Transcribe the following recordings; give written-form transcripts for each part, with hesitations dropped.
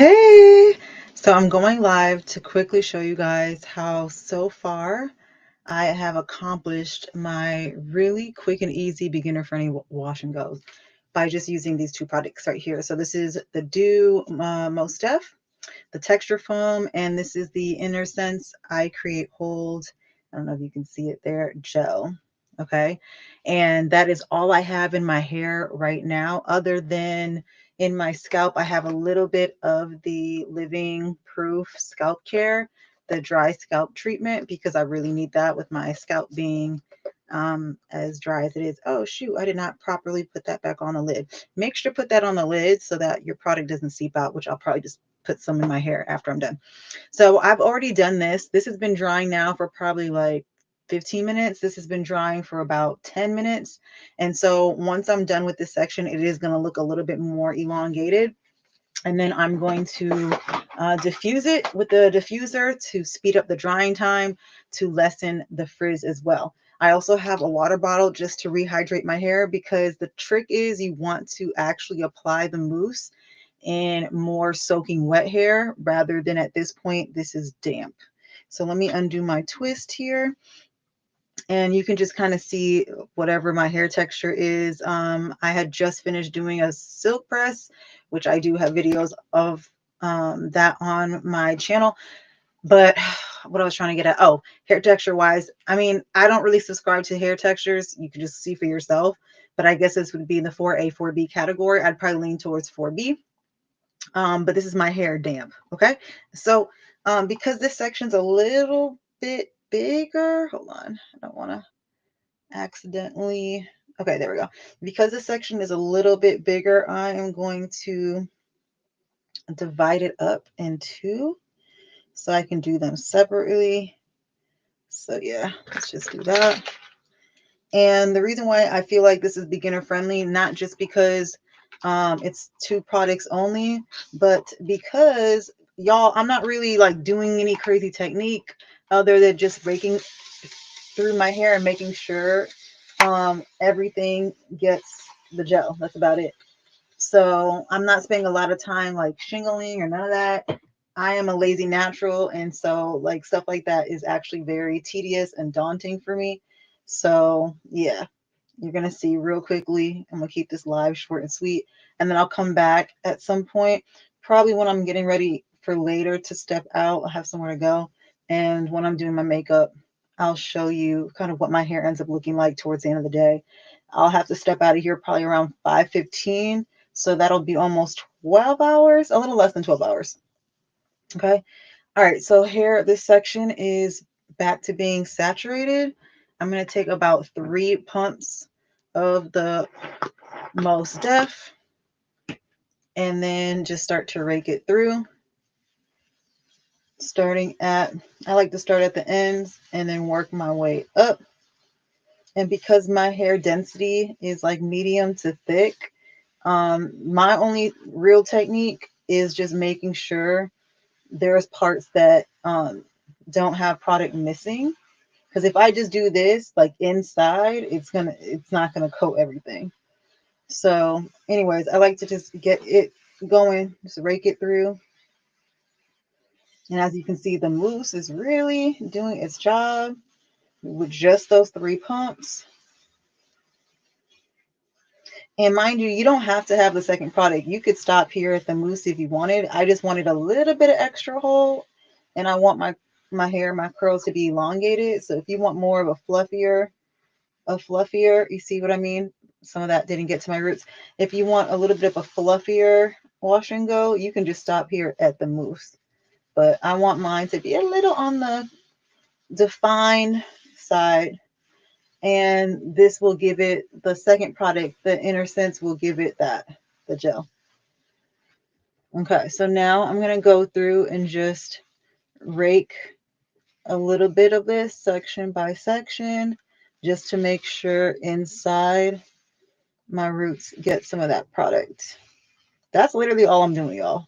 Hey, so I'm going live to quickly show you guys how so far I have accomplished my really quick and easy beginner friendly wash and goes by just using these two products right here. So this is the Doux Mousse, the texture foam, and this is the Innersense I Create Hold. I don't know if you can see it there, gel. Okay. And that is all I have in my hair right now, other than in my scalp, I have a little bit of the Living Proof scalp care, the dry scalp treatment, because I really need that with my scalp being as dry as it is. Oh, shoot, I did not properly put that back on the lid. Make sure to put that on the lid so that your product doesn't seep out, which I'll probably just put some in my hair after I'm done. So I've already done this. This has been drying now for probably like 15 minutes. This has been drying for about 10 minutes. And so once I'm done with this section, it is going to look a little bit more elongated. And then I'm going to diffuse it with the diffuser to speed up the drying time, to lessen the frizz as well. I also have a water bottle just to rehydrate my hair, because the trick is you want to actually apply the mousse in more soaking wet hair rather than at this point, this is damp. So let me undo my twist here. And you can just kind of see whatever my hair texture is. I had just finished doing a silk press, which I do have videos of that on my channel. But what I was trying to get at, oh, hair texture wise, I mean, I don't really subscribe to hair textures. You can just see for yourself. But I guess this would be in the 4A, 4B category. I'd probably lean towards 4B. But this is my hair damp. Okay. So because this section's a little bit bigger, hold on, I don't want to accidentally, okay, there we go. Because this section is a little bit bigger, I am going to divide it up in two so I can do them separately. So yeah, let's just do that. And the reason why I feel like this is beginner friendly, not just because it's two products only, but because y'all, I'm not really like doing any crazy technique other than just raking through my hair and making sure everything gets the gel. That's about it. So I'm not spending a lot of time like shingling or none of that. I am a lazy natural, and so like stuff like that is actually very tedious and daunting for me. So yeah, you're gonna see real quickly. I'm gonna keep this live short and sweet, and then I'll come back at some point, probably when I'm getting ready for later to step out. I'll have somewhere to go, and when I'm doing my makeup, I'll show you kind of what my hair ends up looking like towards the end of the day. I'll have to step out of here probably around 5:15, so that'll be almost 12 hours, a little less than 12 hours. Okay. All right. So here, this section is back to being saturated. I'm going to take about 3 pumps of the Mousse Def and then just start to rake it through. I like to start at the ends and then work my way up. And because my hair density is like medium to thick, my only real technique is just making sure there's parts that don't have product missing. Because if I just do this like inside, it's not gonna coat everything. So anyways, I like to just get it going, just rake it through. And as you can see, the mousse is really doing its job with just those 3 pumps. And mind you, you don't have to have the second product. You could stop here at the mousse if you wanted. I just wanted a little bit of extra hold, and I want my hair, my curls to be elongated. So if you want more of a fluffier, you see what I mean? Some of that didn't get to my roots. If you want a little bit of a fluffier wash and go, you can just stop here at the mousse. But I want mine to be a little on the defined side. And this will give it, the second product, the Innersense, will give it that, the gel. Okay, so now I'm going to go through and just rake a little bit of this section by section, just to make sure inside my roots get some of that product. That's literally all I'm doing, y'all.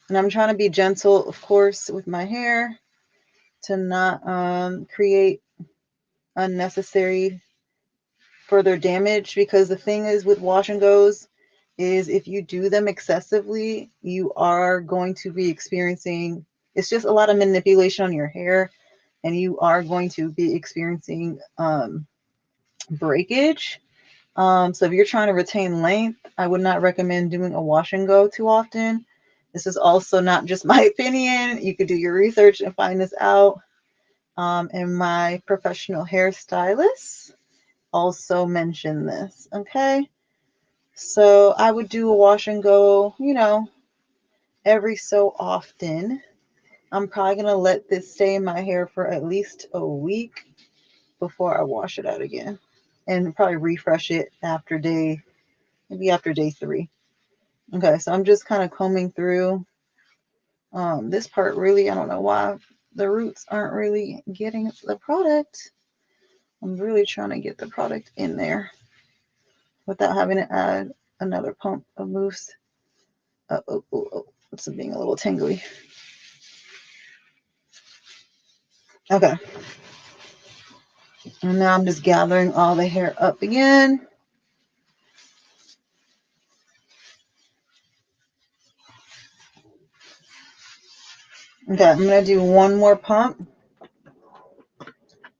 And I'm trying to be gentle, of course, with my hair to not create unnecessary further damage, because the thing is with wash and goes, is if you do them excessively, you are going to be experiencing, it's just a lot of manipulation on your hair, and you are going to be experiencing breakage. So if you're trying to retain length, I would not recommend doing a wash and go too often. This is also not just my opinion. You could do your research and find this out. And my professional hairstylist also mentioned this. Okay. So I would do a wash and go, every so often. I'm probably going to let this stay in my hair for at least a week before I wash it out again. And probably refresh it maybe after day 3. Okay, so I'm just kind of combing through this part. Really, I don't know why the roots aren't really getting the product. I'm really trying to get the product in there without having to add another pump of mousse. It's being a little tingly. Okay. And now I'm just gathering all the hair up again. Okay, I'm going to do one more pump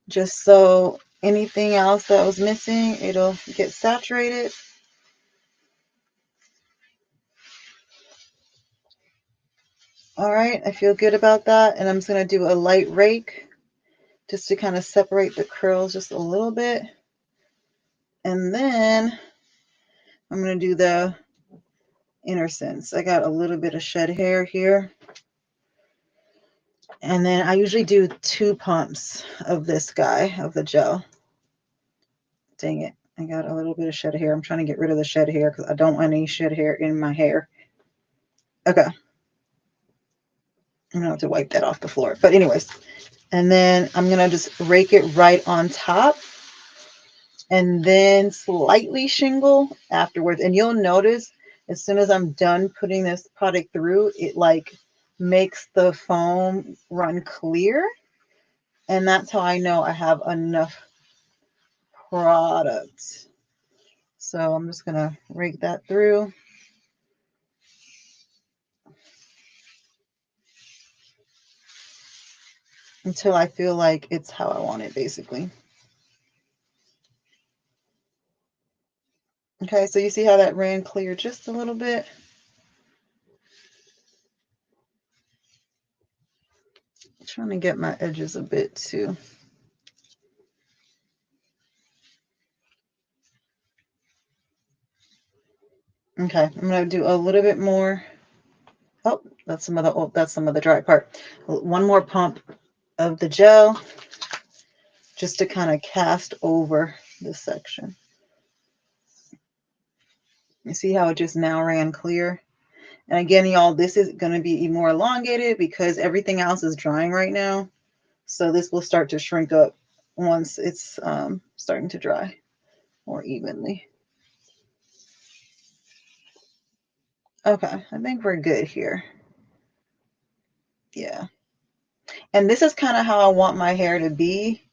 just so anything else that was missing, it'll get saturated. All right, I feel good about that. And I'm just going to do a light rake just to kind of separate the curls just a little bit. And then I'm going to do the Innersense. I got a little bit of shed hair here. And then I usually do 2 pumps of this guy, of the gel. Dang it. I got a little bit of shed hair. I'm trying to get rid of the shed hair because I don't want any shed hair in my hair. Okay. I'm going to have to wipe that off the floor. But anyways, and then I'm going to just rake it right on top and then slightly shingle afterwards. And you'll notice as soon as I'm done putting this product through, it like makes the foam run clear. And that's how I know I have enough product. So I'm just going to rake that through. Until I feel like it's how I want it, basically. Okay, so you see how that ran clear just a little bit? I'm trying to get my edges a bit too. Okay, I'm going to do a little bit more. Oh, that's some of the dry part. One more pump of the gel just to kind of cast over this section. You see how it just now ran clear? And again, y'all, this is going to be more elongated because everything else is drying right now. So this will start to shrink up once it's starting to dry more evenly. Okay, I think we're good here. Yeah. And this is kind of how I want my hair to be.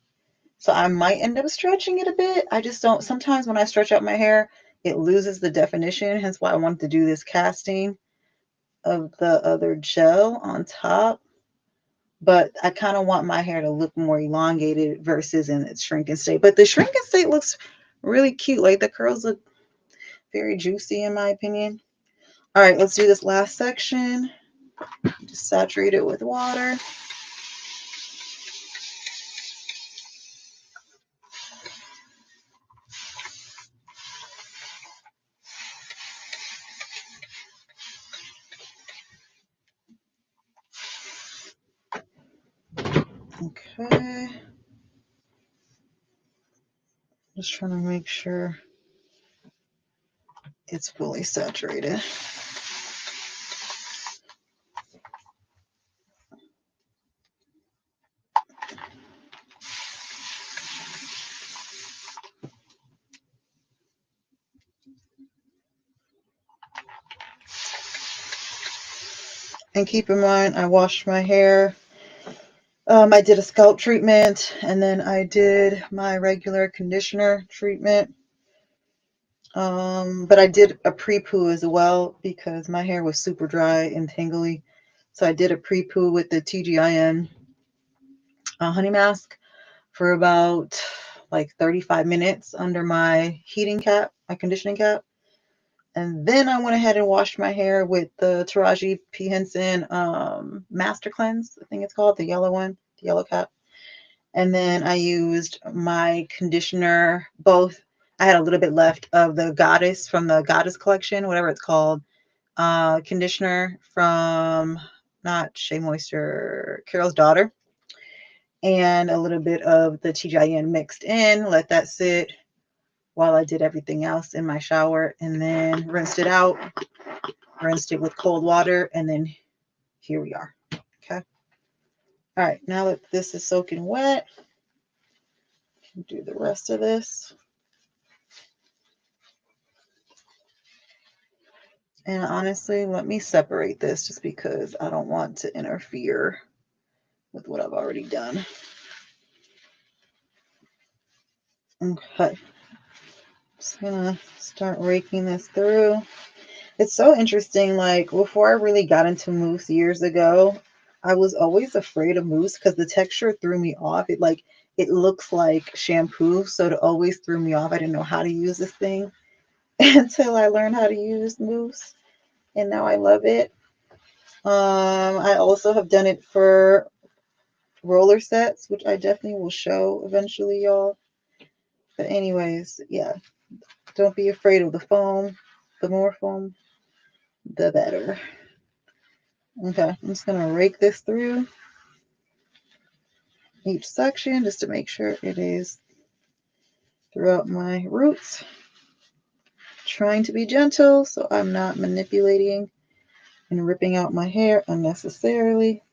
So I might end up stretching it a bit. I just don't, sometimes when I stretch out my hair, it loses the definition. Hence why I wanted to do this casting of the other gel on top. But I kind of want my hair to look more elongated versus in its shrinking state. But the shrinking state looks really cute. Like the curls look very juicy in my opinion. All right, let's do this last section. Just saturate it with water. Okay. Just trying to make sure it's fully saturated. And keep in mind, I washed my hair. I did a scalp treatment, and then I did my regular conditioner treatment. But I did a pre-poo as well because my hair was super dry and tangly. So I did a pre-poo with the TGIN honey mask for about like 35 minutes under my heating cap, my conditioning cap. And then I went ahead and washed my hair with the Taraji P. Henson Master Cleanse, I think it's called, the yellow one, the yellow cap. And then I used my conditioner, both. I had a little bit left of the Goddess from the Goddess collection, whatever it's called, conditioner from not Shea Moisture, Carol's Daughter, and a little bit of the TGIN mixed in, let that sit while I did everything else in my shower, and then rinsed it out, rinsed it with cold water, and then here we are. Okay. All right, now that this is soaking wet, do the rest of this. And honestly, let me separate this just because I don't want to interfere with what I've already done. Okay. Just gonna start raking this through. It's so interesting. Like before I really got into mousse years ago, I was always afraid of mousse because the texture threw me off. It looks like shampoo, so it always threw me off. I didn't know how to use this thing until I learned how to use mousse, and now I love it. I also have done it for roller sets, which I definitely will show eventually, y'all. But anyways, yeah, don't be afraid of the foam. The more foam, the better. Okay, I'm just gonna rake this through each section just to make sure it is throughout my roots. Trying to be gentle so I'm not manipulating and ripping out my hair unnecessarily.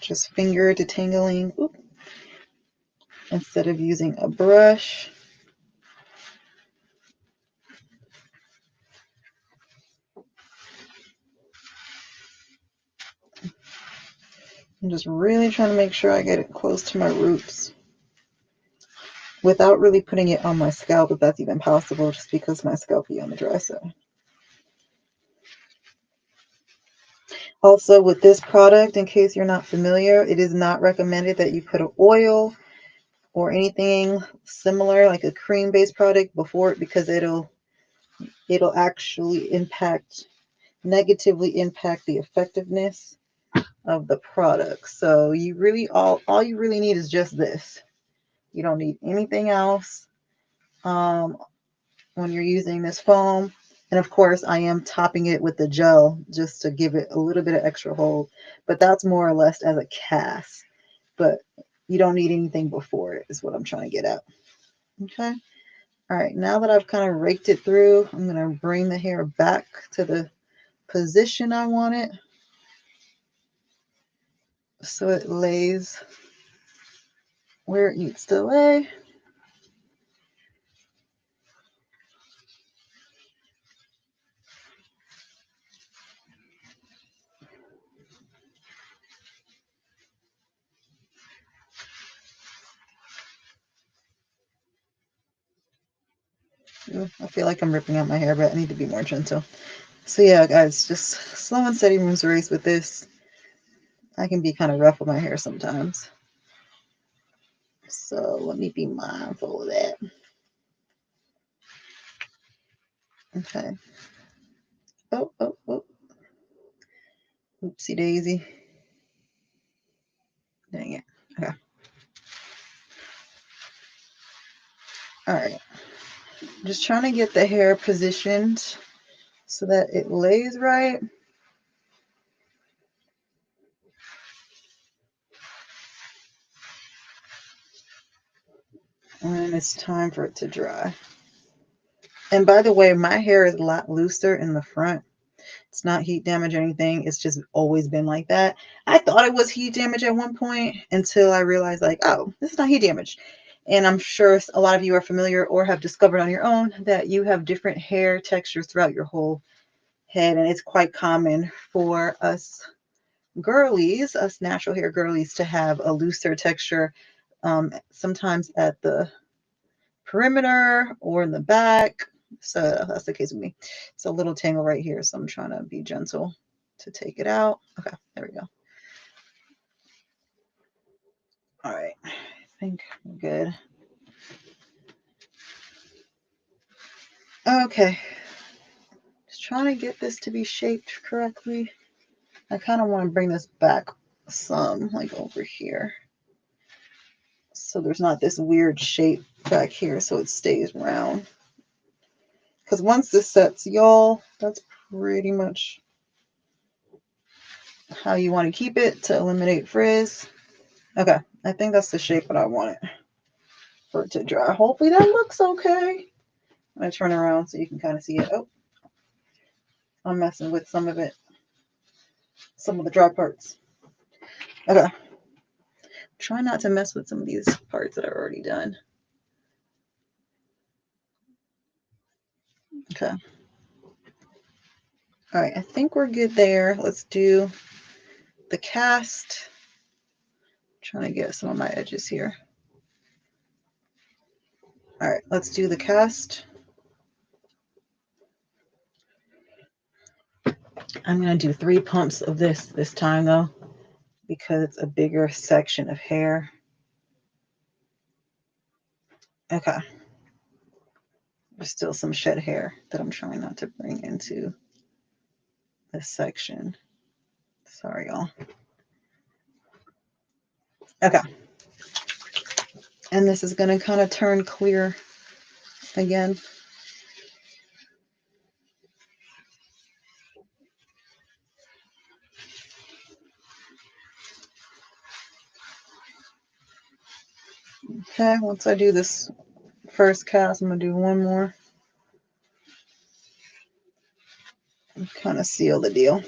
Just finger detangling instead of using a brush. I'm just really trying to make sure I get it close to my roots without really putting it on my scalp, if that's even possible, just because my scalp is on the dry side. Also, with this product, in case you're not familiar, it is not recommended that you put an oil or anything similar, like a cream-based product, before it, because it'll actually negatively impact the effectiveness of the product. So you really all you really need is just this. You don't need anything else when you're using this foam. And of course, I am topping it with the gel just to give it a little bit of extra hold, but that's more or less as a cast. But you don't need anything before it, is what I'm trying to get at. Okay. All right. Now that I've kind of raked it through, I'm going to bring the hair back to the position I want it so it lays where it needs to lay. Ooh, I feel like I'm ripping out my hair, but I need to be more gentle. So yeah, guys, just slow and steady moves a race with this. I can be kind of rough with my hair sometimes. So let me be mindful of that. Okay. Oh, oh, oh. Oopsie daisy. Dang it. Okay. All right. Just trying to get the hair positioned so that it lays right. And it's time for it to dry. And by the way, my hair is a lot looser in the front. It's not heat damage or anything. It's just always been like that. I thought it was heat damage at one point until I realized, like, oh, this is not heat damage. And I'm sure a lot of you are familiar or have discovered on your own that you have different hair textures throughout your whole head. And it's quite common for us girlies, us natural hair girlies, to have a looser texture, sometimes at the perimeter or in the back. So that's the case with me. It's a little tangle right here, so I'm trying to be gentle to take it out. Okay, there we go. All right, I think we're good. Okay, just trying to get this to be shaped correctly. I kind of want to bring this back some, like over here, so there's not this weird shape back here, so it stays round. Because once this sets, y'all, that's pretty much how you want to keep it to eliminate frizz. Okay, I think that's the shape that I want it for it to dry. Hopefully that looks okay. I'm going to turn around so you can kind of see it. Oh, I'm messing with some of it, some of the dry parts. Okay, try not to mess with some of these parts that are already done. Okay. All right, I think we're good there. Let's do the cast. I'm trying to get some of my edges here. All right, let's do the cast. I'm going to do 3 pumps of this time though, because it's a bigger section of hair. Okay. There's still some shed hair that I'm trying not to bring into this section. Sorry, y'all. Okay. And this is going to kind of turn clear again. Okay, once I do this first cast, I'm going to do one more. And kind of seal the deal.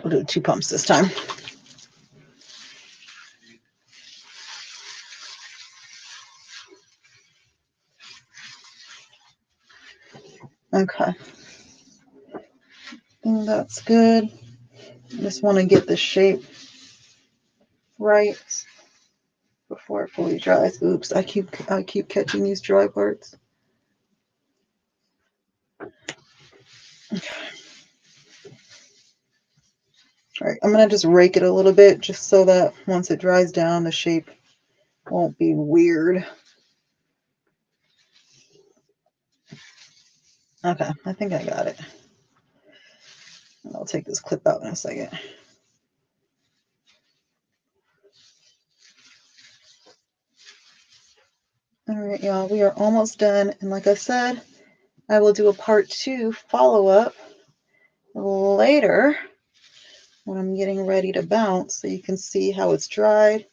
We'll do 2 pumps this time. Okay. I think that's good. I just want to get the shape right before it fully dries. Oops, I keep catching these dry parts. Okay. All right, I'm going to just rake it a little bit just so that once it dries down, the shape won't be weird. Okay, I think I got it. I'll take this clip out in a second. All right, y'all, we are almost done. And like I said, I will do a part 2 follow-up later when I'm getting ready to bounce so you can see how it's dried.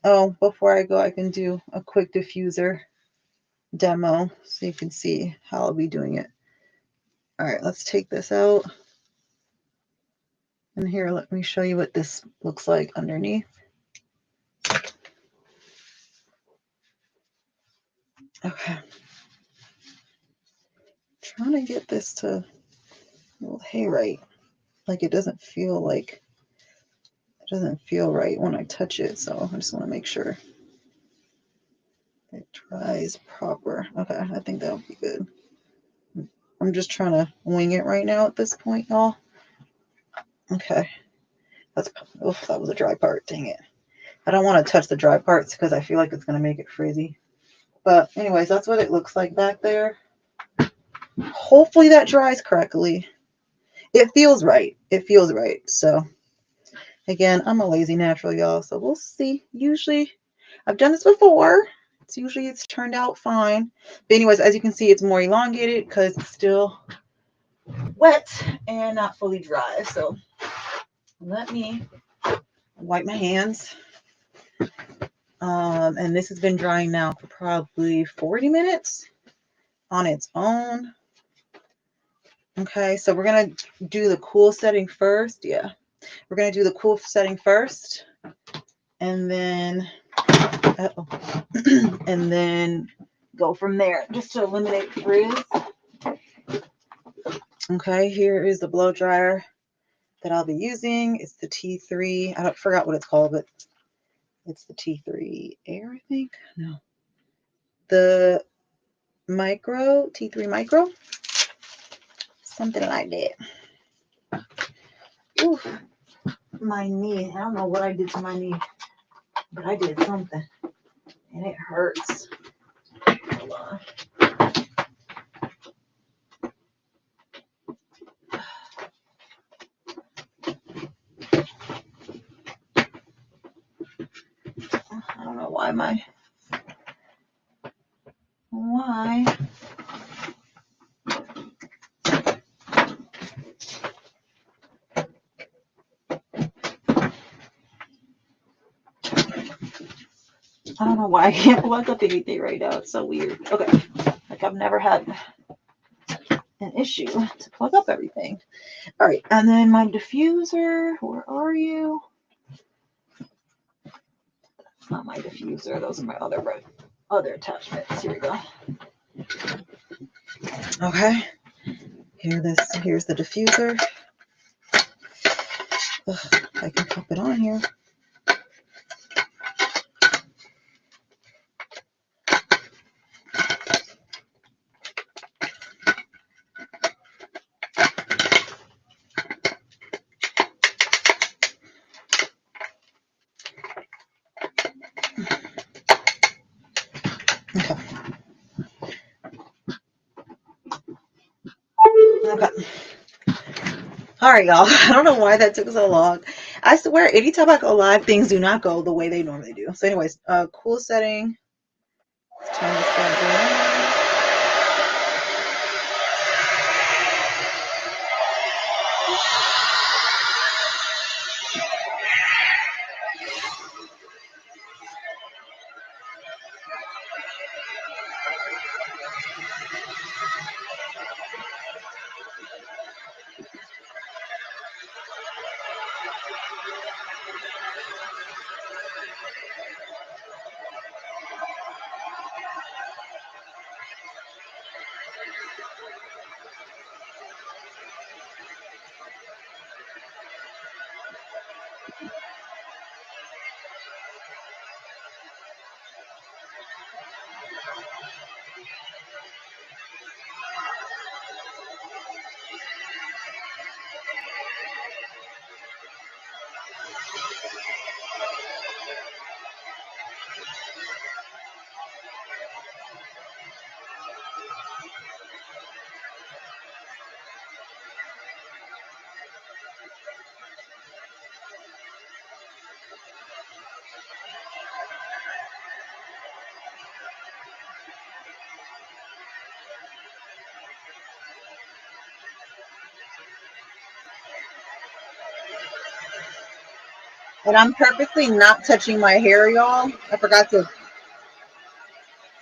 Oh, before I go, I can do a quick diffuser demo so you can see how I'll be doing it. All right, let's take this out. And here, let me show you what this looks like underneath. Okay. Trying to get this to lay right. Like it doesn't feel right when I touch it, so I just want to make sure it dries proper. Okay, I think that'll be good. I'm just trying to wing it right now at this point, y'all. Okay. Oh, that was a dry part. Dang it. I don't want to touch the dry parts because I feel like it's going to make it frizzy. But anyways, that's what it looks like back there. Hopefully that dries correctly. It feels right. It feels right. So again, I'm a lazy natural, y'all. So we'll see. Usually, I've done this before. It's turned out fine. But anyways, as you can see, it's more elongated because it's still wet and not fully dry. So let me wipe my hands. And this has been drying now for probably 40 minutes on its own. Okay, so we're going to do the cool setting first. Yeah, we're going to do the cool setting first. and then and then go from there just to eliminate frizz. Okay, here is the blow dryer that I'll be using. It's the T3. I forgot what it's called, but it's the T3 Air, I think. No, the Micro, T3 Micro, something like that. Oof, my knee. I don't know what I did to my knee, but I did something, and it hurts. Hold on. I don't know why why. I don't know why I can't plug up anything right now. It's so weird. Okay, like I've never had an issue to plug up everything. All right, and then my diffuser. Where are you? That's not my diffuser. Those are my other attachments. Here we go. Okay. Here's the diffuser. Ugh, I can pop it on here. Okay. Okay. All right, y'all. I don't know why that took so long. I swear, anytime I go live, things do not go the way they normally do. So, anyways, cool setting. Let's turn this bad boy on. And I'm purposely not touching my hair, y'all. I forgot to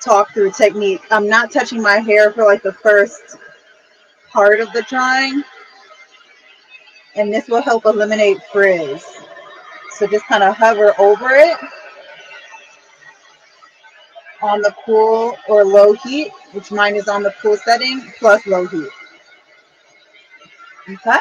talk through technique. I'm not touching my hair for like the first part of the drying, and this will help eliminate frizz. So just kind of hover over it on the cool or low heat, which mine is on the cool setting plus low heat. Okay.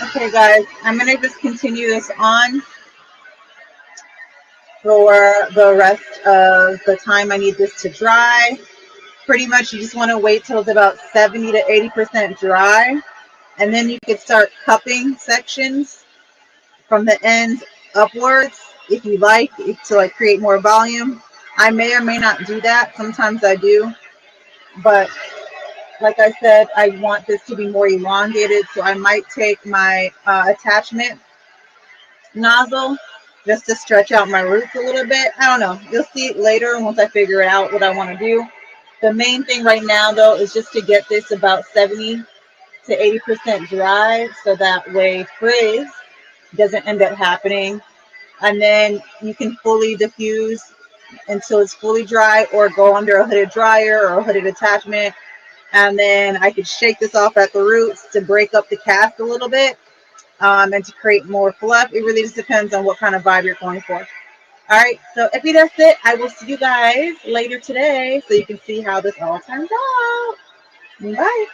Okay, guys, I'm gonna just continue this on for the rest of the time I need this to dry. Pretty much you just want to wait till it's about 70 to 80% dry, and then you can start cupping sections from the ends upwards if you like, to like create more volume. I may or may not do that. Sometimes I do, but like I said, I want this to be more elongated, so I might take my attachment nozzle just to stretch out my roots a little bit. I don't know. You'll see it later once I figure it out what I want to do. The main thing right now, though, is just to get this about 70 to 80% dry, so that way frizz doesn't end up happening. And then you can fully diffuse until it's fully dry, or go under a hooded dryer or a hooded attachment. And then I could shake this off at the roots to break up the cast a little bit, and to create more fluff. It really just depends on what kind of vibe you're going for. All right, so if that's it, I will see you guys later today so you can see how this all turns out. Bye.